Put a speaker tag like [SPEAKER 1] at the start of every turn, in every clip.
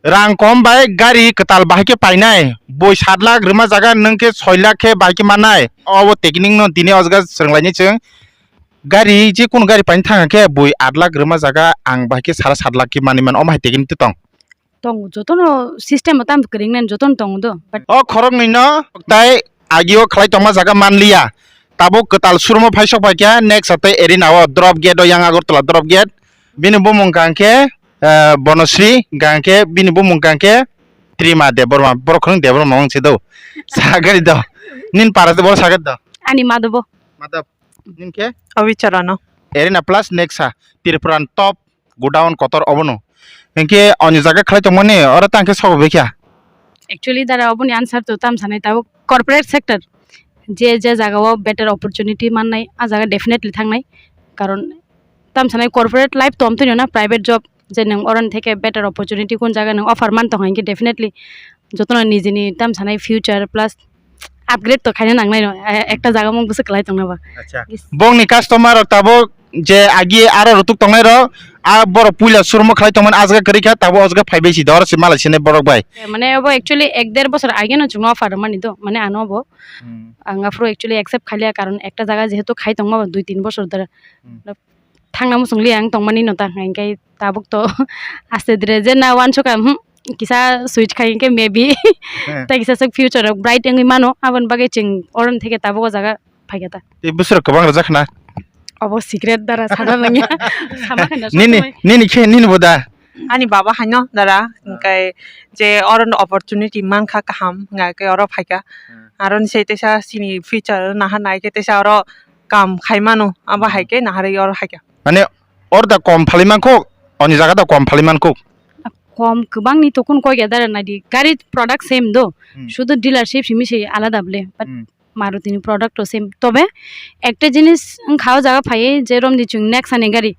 [SPEAKER 1] रां come by गाड़ी कताल बाहायके पाइनाय बय 7 लाख रमा जागा नोंके 6 लाख के बाहायके मानाय अब टेकनिक न दिने अजगा सोंलायनि जों गाड़ी जे कोन गाड़ी पाइन थाङाके बय 8 लाख रमा जागा आं बाहायके 7.5 लाख के माने मान अमाय टेकनिक तंग
[SPEAKER 2] tong jotono system tam kring nen joton tong do but
[SPEAKER 1] o khorok ni no tai agio khlai tongma jaga manliya tabo ketal surmo phaisok paikya next ate erinawo drop gate o yang agortala drop gate bini bomong kangke bonosri gangke bini bomong kangke trima de borma borokhrong de borma mong chido sagari do nin parate bor sagat do
[SPEAKER 2] ani madobo
[SPEAKER 1] madap nin ke
[SPEAKER 3] Avicarano.
[SPEAKER 1] erina plus next ha tirpuran top go down kotor obono enke oni jaga khlai tongmani ora tangke sobo bekya
[SPEAKER 2] actually dara oboni answer to tam sanai tabo corporate sector je jagao better opportunity mannai a jaga definitely thangnai karon tam sanai corporate life tom to na private job je nang oran theke better opportunity kon jaga nang offer man to hangi definitely jotono nijini tam sanai future plus upgrade to khaina nangnai no ekta jaga mong busuk lai tongna ba
[SPEAKER 1] acha bong ni customer tabo je agi aro rutuk tongnai ro a boro puila surmo khlai tongman azga karikha tabo azga phaibeisi dor se mala sine borok bai
[SPEAKER 2] মানে of actually 1.5 বছর আগে না চুনো offer মানি তো মানে আনব আঙ্গা ফ্রো actually accept Khalia কারণ একটা জায়গা যেহেতু খাই তংমা 2-3 বছর ধরে থাংনা মুসংলি আং তংমানি নতা হাইকাই তাবুক তো আস্তে ধীরে যে না ওয়ান সকা কিসা সুইচ খাইকে মেবি তাই কিসা সক ফিউচার ব্রাইট এঙ্গি মানো আবন বাগে চিং অরন থেকে তাবুক জায়গা ফাইগাতা
[SPEAKER 1] e busur kobang rajakna
[SPEAKER 2] of secret দ্বারা সাদা Nanga সামাখানা
[SPEAKER 1] nini khe nini boda
[SPEAKER 3] Ani baba haino dara kai je oron opportunity man kha kaham ngai kai oro phaika aron sei tesa sini future na ha nai ke tesa oro kam khaimano aba haike na hare oro haika
[SPEAKER 1] mane orda kom phalimanko oni jaga da kom phalimanko
[SPEAKER 2] কম গোবাং নি তখন কয় gather নাইদি গাড়ি product same দো শুধু dealership সিমিসে আলাদা বলে but মারুতিনি প্রোডাক্টও same তবে একটা জিনিস খাওয়া জায়গা ফাইয়ে যেরম দি চুং নেক্সট আনে গাড়ি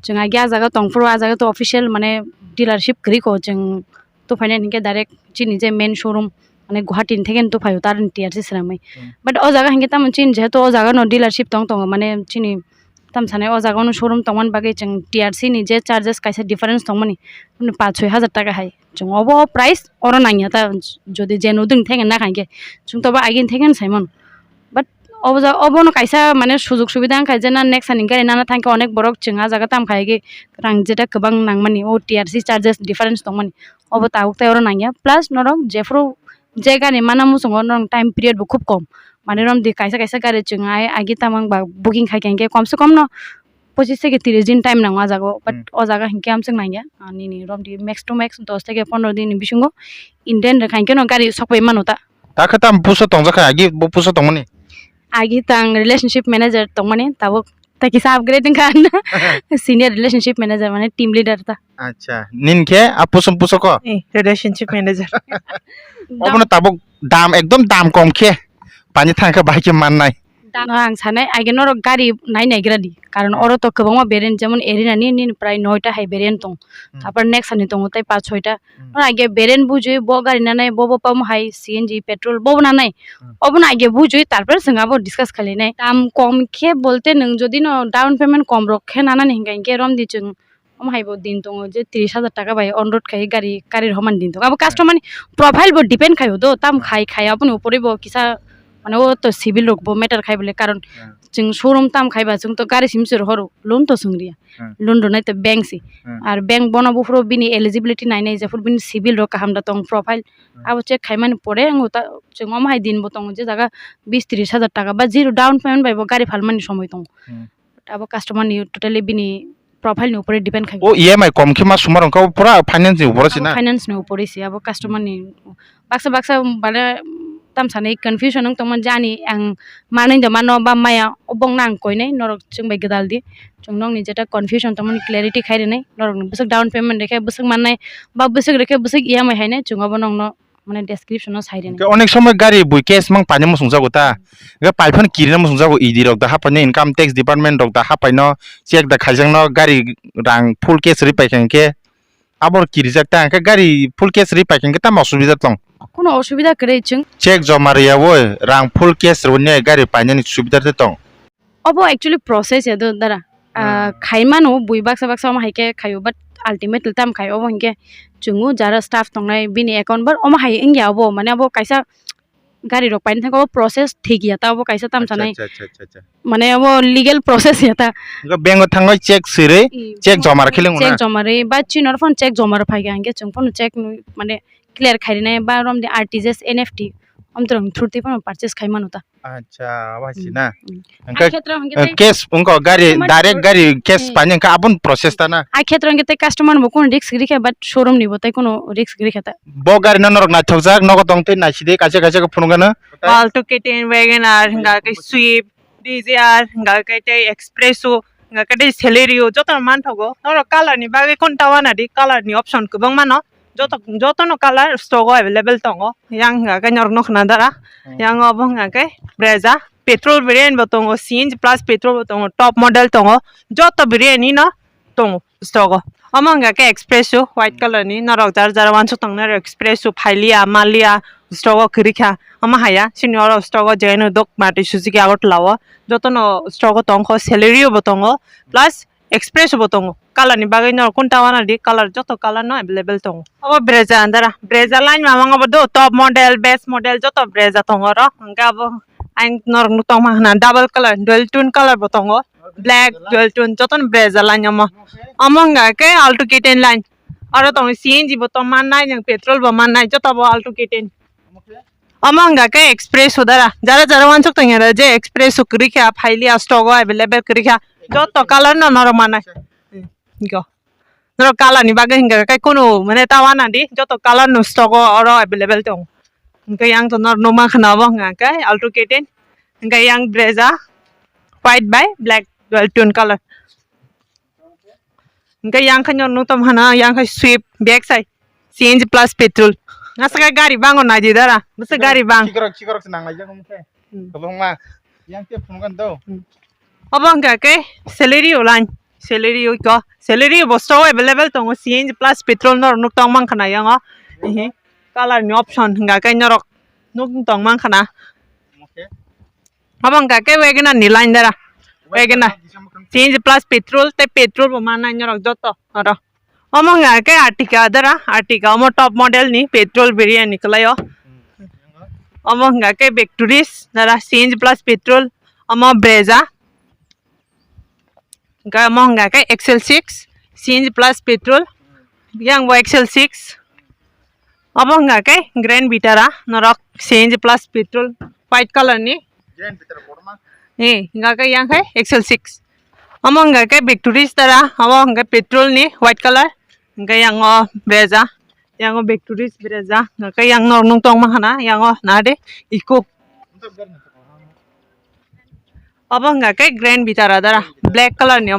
[SPEAKER 2] চুং আগে আ জায়গা তংফুর আ জায়গা তো অফিসিয়াল মানে ডিলারশিপ করি কো চুং তো ফাইনে নিকে ডাইরেক্ট চিনি যে মেন শোরুম মানে গুয়াহাটিন থেকে তো ফাইও তার টিআরসি সিরামাই বাট ও জায়গা হিংকে তাম চিন যেহেতু ও জায়গা ন ডিলারশিপ তং তং মানে চিনি tam sane o jaga no showroom tongman bage chang TRC ni je charges kaisa difference tongmani 5-6 হাজার টাকা high chung obo price oro nangya ta jodi jenu ding thenge na khange chung to ba agin thegen saimon but obo no kaisa মানে সুযোগ সুবিধা খাই যে না next আনি গাড়ি নানা থাকি অনেক বড় চিঙা জায়গা তাম খাইগে রাং যেটা গোবাং নাংমানি ও টিআরসি চার্জেস ডিফারেন্স দংমানি অব তাউক তাই ওর নাংয়া প্লাস নরক জেফ্রো যে গাড়ি মানামু সঙ্গ নরং টাইম পিরিয়ড খুব কম মানে রম দি কাইসা কাইসা গাড়ি চিঙাই আগে তামাং বা বুকিং খাইকে কমসে কম ন 25 থেকে 30 দিন টাইম নাংয়া যাগো বাট ও জায়গা হিংকে আমসং নাংয়া আনি নি রম দি ম্যাক্স টু ম্যাক্স 10 থেকে 15 দিন বিসঙ্গ ইন্ডিয়ান খাইকে ন গাড়ি সকই মানোতা
[SPEAKER 1] ta khatam puso tongjaka agi bo puso tongmani
[SPEAKER 2] आगे तंग रिलेशनशिप मैनेजर तो मने तब ताकि सा upgrading kan senior relationship manager माने टीम लीडर था
[SPEAKER 1] acha nin khe a puso puso ko
[SPEAKER 3] relationship manager
[SPEAKER 1] obono tabo dam ekdom dam kom khe pani thangka bahike mannai
[SPEAKER 2] आं साने आगे नर गाड़ी नाइ नाइग्रादि कारण अरो तो गोबां वेरिएंट जेमन एरिना नि प्राय 9टा हाइ वेरिएंट दं तापर नेक्स्ट आनि दं ताइ 5-6टा आगे वेरिएंट बुजुय बो गाड़ी ना नाइ बो पाम हाइ सीएनजी पेट्रोल बो ना नाइ अबन आगे बुजुय तारपर जोंहाबो डिसकास खालायनाय दाम कम के बोलते नों जदि न डाउन पेमेंट कम रखे नाना हिंगाय रम दिचों हाइबो दिन दं जे 30,000 টাকা बाय ऑन रोड खाय गाड़ी हमान दिन दं अब कास्टमार प्रोफाइल बो डिपेंड खायो दो ताम खाय अपन उपरे बो किसा মানে ও তো সিভিল রকবো মেটার খাই বলে কারণ जों শোরুম তাম খাইবা जों তো গাড়ি সিমসর হরো লোন তো সংরিয়া লোন দো নাই তো ব্যাংক সি আর ব্যাংক বনাবো ফ্রো বিনি এলিজিবিলিটি নাই নাই যে ফুর বিনি সিভিল রকা হামদা তং প্রোফাইল আবো চেক খাইমানি পড়ে আংতা जों মাই দিন বতং যে জায়গা 20-30 হাজার টাকা বা জিরো ডাউন পেমেন্ট বাইবো গাড়ি ফালমানি সময় তং আবো কাস্টমার নি টোটালি বিনি প্রোফাইল নি উপরে ডিপেন্ড খাই
[SPEAKER 1] o EMI kom khe ma sumarong ka pura finance ni upore sina
[SPEAKER 2] finance নি উপরে সি আবো কাস্টমার নি বাক্সা মানে tam sane confusion nang tongman jani ang manai da mano ba maya obong nang koi nei norok chung bai gedal di chung nong ni jeta confusion tongman clarity khai re nei norok busuk down payment rekhe busuk manai ba busuk rekhe busuk EMI hai nei chung abo nong no মানে description side nei
[SPEAKER 1] অনেক সময় গাড়ি বই case mang পানি মসুং jago ta ga paifan kirina mosung jago idi rok da hapani income tax department rok da hapaino check da khaijang no gari rang full cash ri paikang ke abor kirijak ta ka gari full cash ri paikang ke ta masubida tong
[SPEAKER 2] কোনো অসুবিধা করে chung
[SPEAKER 1] check joma riya wo rang full cash ronne gari painani subida te tong
[SPEAKER 2] of actually process এদো দ্বারা খাইমানো বুই বাক্সা বাক্সা মা হাইকে খাইও but ultimately tam khai obo hingke chungu jara staff tongnai bini account bar oma hai ingya obo mane abo kaisa gari rok pain thako process thik ya ta obo kaisa tam chanai
[SPEAKER 1] আচ্ছা
[SPEAKER 2] mane abo legal process ya ta
[SPEAKER 1] bank থাঙ্গাই cheque সিরে cheque জমা রাখিলে
[SPEAKER 2] check jomare ba chinor phone check jomar phaiga hingke chung phone check mane clear khairine ba rom de RTGS NFT omtrong thurti phone purchase khai manuta
[SPEAKER 1] আচ্ছা আবাসি না
[SPEAKER 2] ai khetra hingke
[SPEAKER 1] case উনকো গাড়ি direct গাড়ি case পানি কা আপন process তা না
[SPEAKER 2] ai khetra hingke customer mo kon risk rikha but showroom nibo tai kono risk rikha ta
[SPEAKER 1] ব গাড়ি না নরক না থকজাক নগো তংতে নাইসিদে কাছে কাছে ফুনগানা
[SPEAKER 3] Alto K10 Wagoner nga kay Swift DZR nga kay tay Expresso nga kay Celerio joto man thogo noro color ni bagi kon tawana di color ni option ko bang mano joto no color stock available tongo yang nga kay nor nok na dara yang obong nga kay Brezza petrol variant botongo CNG plus petrol botongo top model tongo joto variant ni na tongo stock among nga kay Expresso white color ni norok jar jar wan so tong na Expresso Phalia Malia stock kirikha ama haya senior stock jeno dok mati Suzuki agot lawa jotono stock tongko Celerio botongo plus Expresso botongo color ni bagay nor kunta wana di color joto color no available tongo abo Brezza andara Brezza line mamang abo do top model best model joto Brezza tongo ro nga abo ang nor nutong mahna double color dual tone color botongo black dual tone joton Brezza line among nga ke Alto K10 line aro tong CNG botong man nai yang petrol bo man nai joto bo Alto K10 among nga ke Expresso dara jara jara wan chok tong era je Expresso kirikha Phalia stock available kirikha joto color no nor manai go nor color ni bagay hinga kai kono mane tawana di joto color no stock oro available tong nga yang to nor no ma khana bo nga kai Alto K10 nga yang Brezza white by black dual tone color nga yang khanyo no tom hana yang kai Swift back side CNG plus petrol nasa ka gari bango na di dara basta gari bang
[SPEAKER 1] চিকরক নাং লাইজা কমকে কবং মা young তে ফুনগান দাও
[SPEAKER 3] obong ka ke Celerio line Celerio ko Celerio bosto available tongo CNG plus petrol nor nuk tong mang khana yang color ni option nga kai norok nuk tong mang khana obong ka ke Wagoner ni line dara Wagoner CNG plus petrol te petrol bo mana norok joto aro obong nga ke Artica dara Artica mo top model ni petrol variant niklayo obong nga ke Victoris dara CNG plus petrol amo Brezza nga among nga kay XL6 CNG plus petrol yang bo XL6 among nga kay Grand Vitara norok CNG plus petrol white color ni
[SPEAKER 1] grand ভিতর পড়মা
[SPEAKER 3] nga kay yang kay XL6 among nga kay Victoris tara among nga petrol ni white color nga yang Brezza yang Victoris Brezza nga kay yang nor nung tong mahana yang nade Eco among nga kay Grand Vitara dara black color ni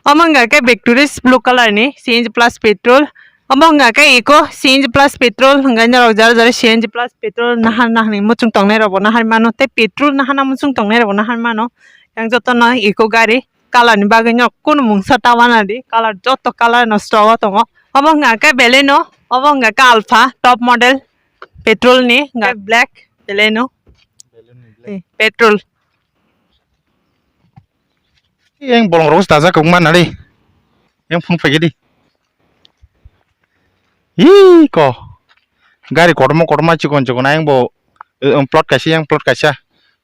[SPEAKER 3] among nga kay Victoris blue color ni CNG plus petrol among nga kay Eco CNG plus petrol nga nyor jar jar CNG plus petrol nahan ni muchung tong nei robo nahan mano te petrol nahan muchung tong nei robo nahan mano yang joto na Eco gari color ni bagay nyor kun mungsa tawana di color joto color no stock tongo among nga kay Baleno among nga kay Alpha top model petrol ni nga black Baleno petrol
[SPEAKER 1] yang bolong ros daza kong man ari yang phun phage di ko gari kodma chikon chikon yang bo plot kaisa yang plot kaisa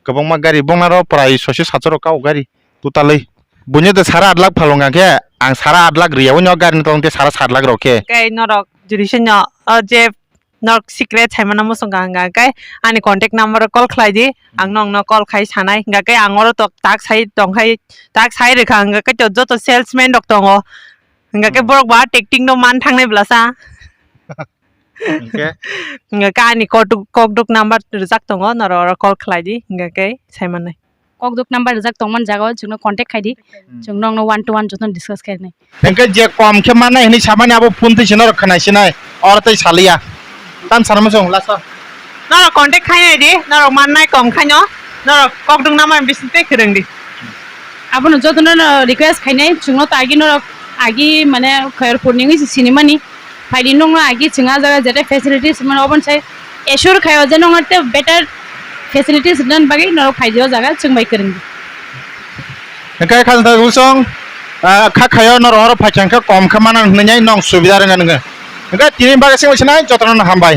[SPEAKER 1] kobong ma gari bongnaro prai 700 ka gari tutalai bunye de sara 8 lakh phalonga ke ang sara 8 lakh riyaw nyo gari tongte sara 7 lakh roke
[SPEAKER 3] kay norok jurisnya je norok secret haimana mo songa nga kay ani contact number call khlai di ang nong no call khai sanai nga kay angoro tok tak sai tong khai tak sai rekha nga kay joto salesman dok tongo nga kay borok ba texting no man thangnai blasa nga ka ani kokduk number rijak tongo norok call khlai di nga kay saimanai
[SPEAKER 2] kokduk number rijak tongman jago jungno contact khai di jungnong no 1 to 1 joton discuss khairnai
[SPEAKER 1] engke je kom ke mana hini samani abo phun te sinor khanai sinai or tai salia tan sarma song lasa
[SPEAKER 3] norok contact khai nai di norok man nai kom khai no norok kokduk number bisinte khireng di
[SPEAKER 2] abono jotono request khainai jungno ta agi no agi mane khair purningi cinema ni faidi nong agi chinga jaga jeta facilities mane obon sai assure khayo je nong te better facilities dan bagi norok phaijo jaga chungbai kering
[SPEAKER 1] engke khan ta usong खाखायो नर फाइखांखो कम खामाना होननाय नं सुबिदा रोङा नोङो ओंखाय तिनि बागै सोंबायसनाय जतन हामबाय